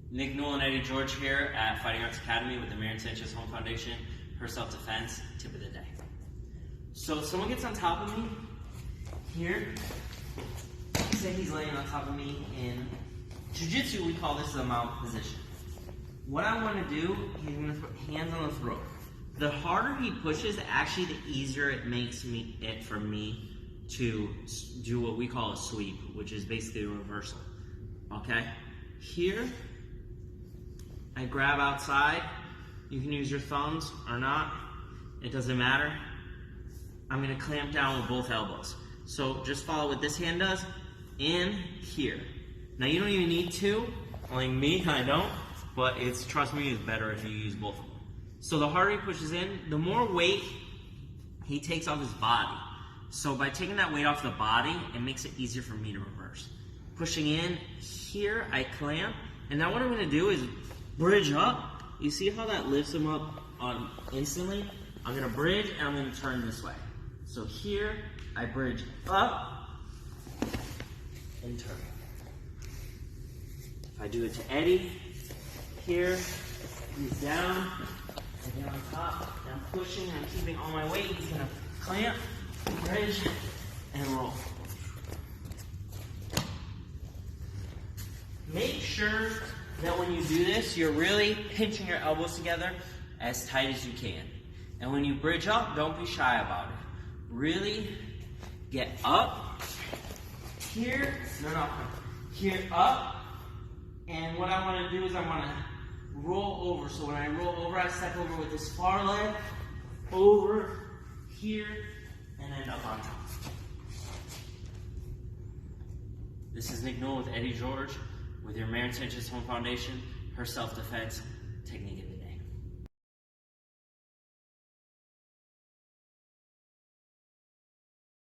Nick Newell and Eddie George here at Fighting Arts Academy with the Maren Sanchez Home Foundation, her self-defense tip of the day. So someone gets on top of me here, say he's laying on top of me in jiu-jitsu, we call this the mount position. What I want to do, he's going to put hands on the throat. The harder he pushes, actually the easier it makes it for me to do what we call a sweep, which is basically a reversal, okay? Here, I grab outside. You can use your thumbs or not. It doesn't matter. I'm gonna clamp down with both elbows. So just follow what this hand does, in here. Now you don't even need to, like me, I don't, but trust me, it's better if you use both of them. So the harder he pushes in, the more weight he takes off his body. So by taking that weight off the body, it makes it easier for me to reverse. Pushing in, here I clamp, and now what I'm gonna do is bridge up. You see how that lifts him up instantly? I'm gonna bridge and I'm gonna turn this way. So here, I bridge up and turn. If I do it to Eddie, here, he's down, and down on top, and I'm pushing, I'm keeping all my weight, he's gonna clamp, bridge, and roll. Make sure that when you do this, you're really pinching your elbows together as tight as you can. And when you bridge up, don't be shy about it. Really get up, here, here up, and what I want to do is I want to roll over. So when I roll over, I step over with this far leg, over, here, and then up on top. This is Nick Newell with Eddie George with your Maren Sanchez Home Foundation, her self-defense technique.